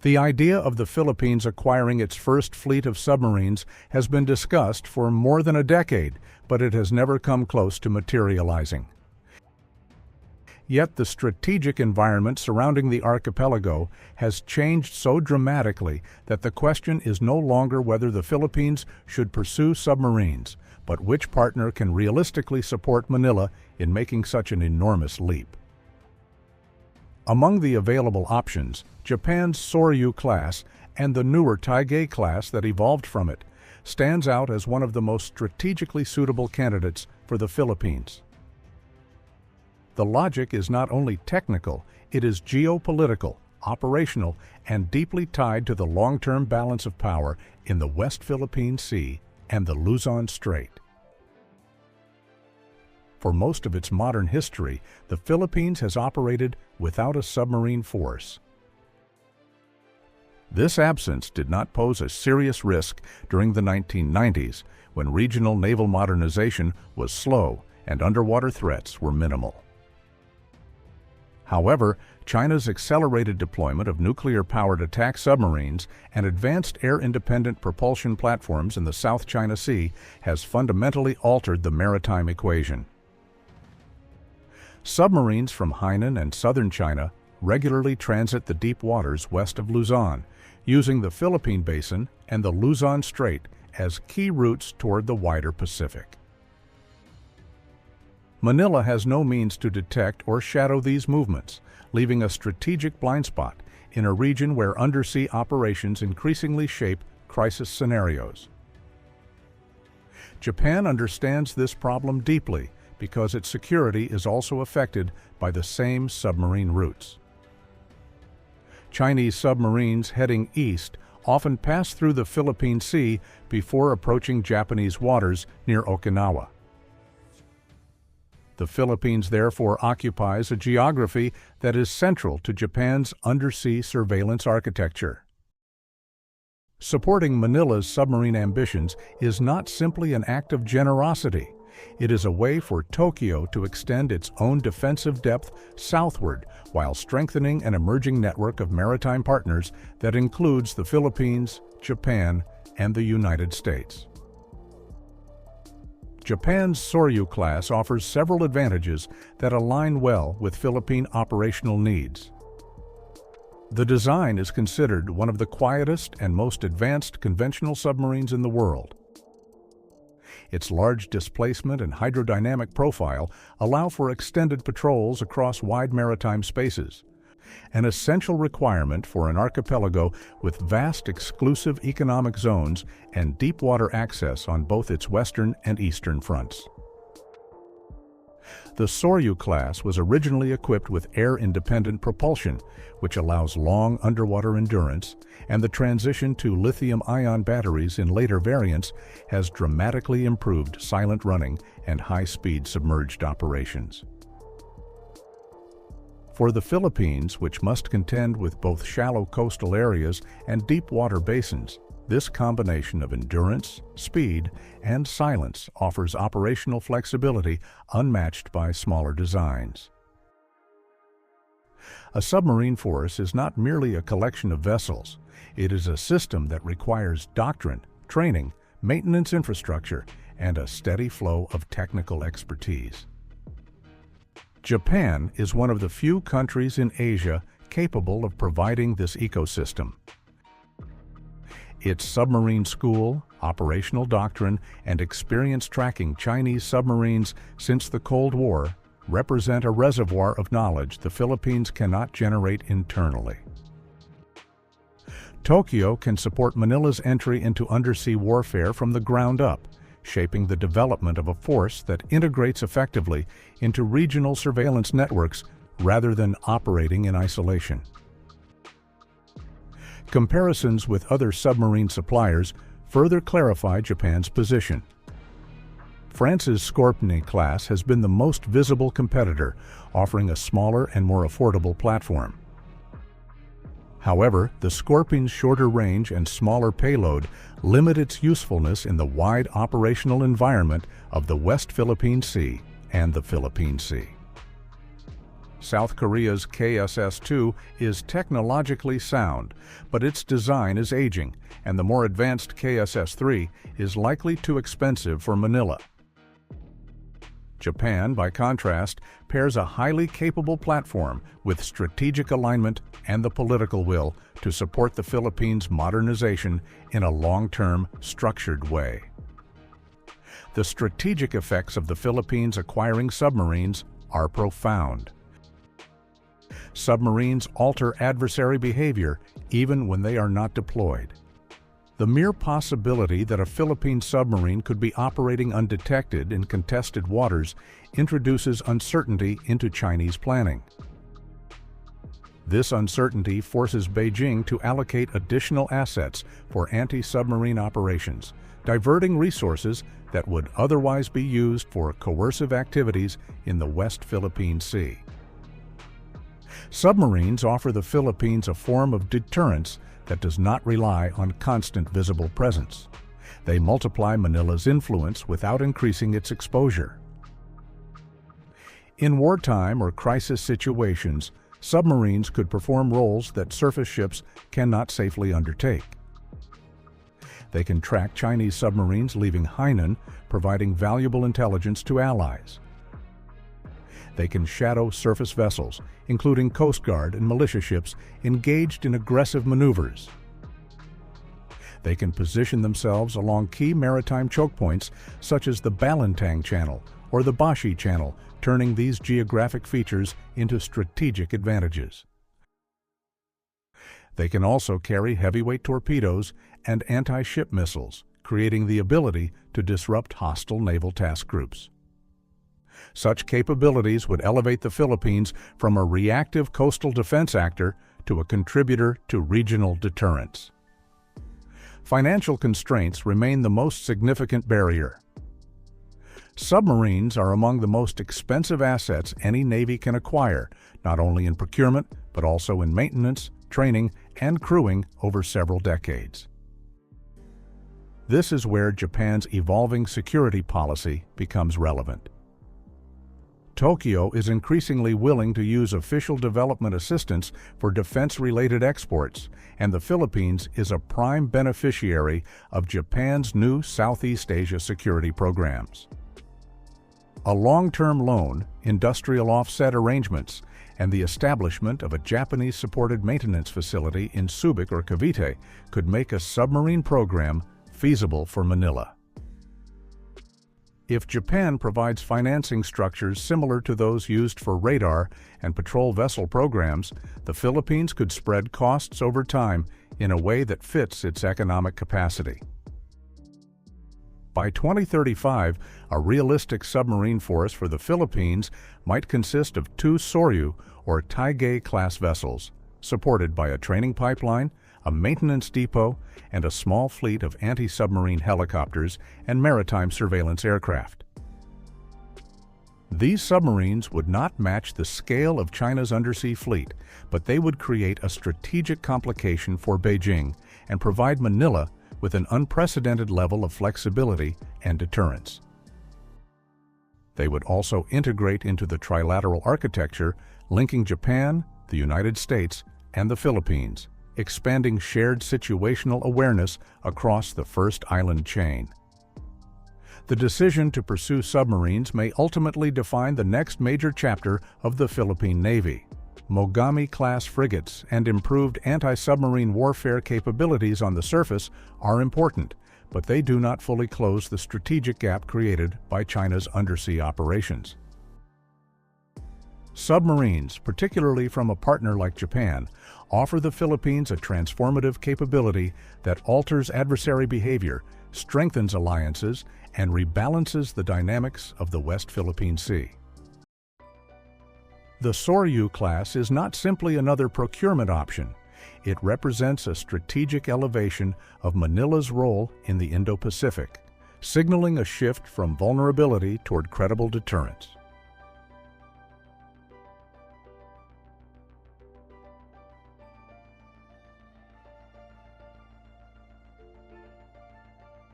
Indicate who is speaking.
Speaker 1: The idea of the Philippines acquiring its first fleet of submarines has been discussed for more than a decade, but it has never come close to materializing. Yet the strategic environment surrounding the archipelago has changed so dramatically that the question is no longer whether the Philippines should pursue submarines, but which partner can realistically support Manila in making such an enormous leap. Among the available options, Japan's Soryu-Class and the newer Taigei-class that evolved from it stands out as one of the most strategically suitable candidates for the Philippines. The logic is not only technical, it is geopolitical, operational, and deeply tied to the long-term balance of power in the West Philippine Sea and the Luzon Strait. For most of its modern history, the Philippines has operated without a submarine force. This absence did not pose a serious risk during the 1990s, when regional naval modernization was slow and underwater threats were minimal. However, China's accelerated deployment of nuclear-powered attack submarines and advanced air-independent propulsion platforms in the South China Sea has fundamentally altered the maritime equation. Submarines from Hainan and southern China regularly transit the deep waters west of Luzon, using the Philippine Basin and the Luzon Strait as key routes toward the wider Pacific. Manila has no means to detect or shadow these movements, leaving a strategic blind spot in a region where undersea operations increasingly shape crisis scenarios. Japan understands this problem deeply because its security is also affected by the same submarine routes. Chinese submarines heading east often pass through the Philippine Sea before approaching Japanese waters near Okinawa. The Philippines therefore occupies a geography that is central to Japan's undersea surveillance architecture. Supporting Manila's submarine ambitions is not simply an act of generosity. It is a way for Tokyo to extend its own defensive depth southward while strengthening an emerging network of maritime partners that includes the Philippines, Japan, and the United States. Japan's Soryu-class offers several advantages that align well with Philippine operational needs. The design is considered one of the quietest and most advanced conventional submarines in the world. Its large displacement and hydrodynamic profile allow for extended patrols across wide maritime spaces, an essential requirement for an archipelago with vast exclusive economic zones and deep water access on both its western and eastern fronts. The Soryu-class was originally equipped with air-independent propulsion, which allows long underwater endurance, and the transition to lithium-ion batteries in later variants has dramatically improved silent running and high-speed submerged operations. For the Philippines, which must contend with both shallow coastal areas and deep water basins, this combination of endurance, speed, and silence offers operational flexibility unmatched by smaller designs. A submarine force is not merely a collection of vessels. It is a system that requires doctrine, training, maintenance infrastructure, and a steady flow of technical expertise. Japan is one of the few countries in Asia capable of providing this ecosystem. Its submarine school, operational doctrine, and experience tracking Chinese submarines since the Cold War represent a reservoir of knowledge the Philippines cannot generate internally. Tokyo can support Manila's entry into undersea warfare from the ground up, shaping the development of a force that integrates effectively into regional surveillance networks rather than operating in isolation. Comparisons with other submarine suppliers further clarify Japan's position. France's Taigei-class has been the most visible competitor, offering a smaller and more affordable platform. However, the Scorpion's shorter range and smaller payload limit its usefulness in the wide operational environment of the West Philippine Sea and the Philippine Sea. South Korea's KSS-2 is technologically sound, but its design is aging, and the more advanced KSS-3 is likely too expensive for Manila. Japan, by contrast, pairs a highly capable platform with strategic alignment and the political will to support the Philippines' modernization in a long-term, structured way. The strategic effects of the Philippines acquiring submarines are profound. Submarines alter adversary behavior even when they are not deployed. The mere possibility that a Philippine submarine could be operating undetected in contested waters introduces uncertainty into Chinese planning. This uncertainty forces Beijing to allocate additional assets for anti-submarine operations, diverting resources that would otherwise be used for coercive activities in the West Philippine Sea. Submarines offer the Philippines a form of deterrence that does not rely on constant visible presence. They multiply Manila's influence without increasing its exposure. In wartime or crisis situations, submarines could perform roles that surface ships cannot safely undertake. They can track Chinese submarines leaving Hainan, providing valuable intelligence to allies. They can shadow surface vessels, including Coast Guard and militia ships engaged in aggressive maneuvers. They can position themselves along key maritime choke points such as the Balintang Channel or the Bashi Channel, turning these geographic features into strategic advantages. They can also carry heavyweight torpedoes and anti-ship missiles, creating the ability to disrupt hostile naval task groups. Such capabilities would elevate the Philippines from a reactive coastal defense actor to a contributor to regional deterrence. Financial constraints remain the most significant barrier. Submarines are among the most expensive assets any Navy can acquire, not only in procurement, but also in maintenance, training, and crewing over several decades. This is where Japan's evolving security policy becomes relevant. Tokyo is increasingly willing to use official development assistance for defense-related exports, and the Philippines is a prime beneficiary of Japan's new Southeast Asia security programs. A long-term loan, industrial offset arrangements, and the establishment of a Japanese-supported maintenance facility in Subic or Cavite could make a submarine program feasible for Manila. If Japan provides financing structures similar to those used for radar and patrol vessel programs, the Philippines could spread costs over time in a way that fits its economic capacity. By 2035, a realistic submarine force for the Philippines might consist of 2 Soryu or Taigei-class vessels, supported by a training pipeline, a maintenance depot, and a small fleet of anti-submarine helicopters and maritime surveillance aircraft. These submarines would not match the scale of China's undersea fleet, but they would create a strategic complication for Beijing and provide Manila with an unprecedented level of flexibility and deterrence. They would also integrate into the trilateral architecture, linking Japan, the United States, and the Philippines, expanding shared situational awareness across the first island chain. The decision to pursue submarines may ultimately define the next major chapter of the Philippine Navy. Mogami-class frigates and improved anti-submarine warfare capabilities on the surface are important, but they do not fully close the strategic gap created by China's undersea operations. Submarines, particularly from a partner like Japan, offer the Philippines a transformative capability that alters adversary behavior, strengthens alliances, and rebalances the dynamics of the West Philippine Sea. The Soryu-class is not simply another procurement option. It represents a strategic elevation of Manila's role in the Indo-Pacific, signaling a shift from vulnerability toward credible deterrence.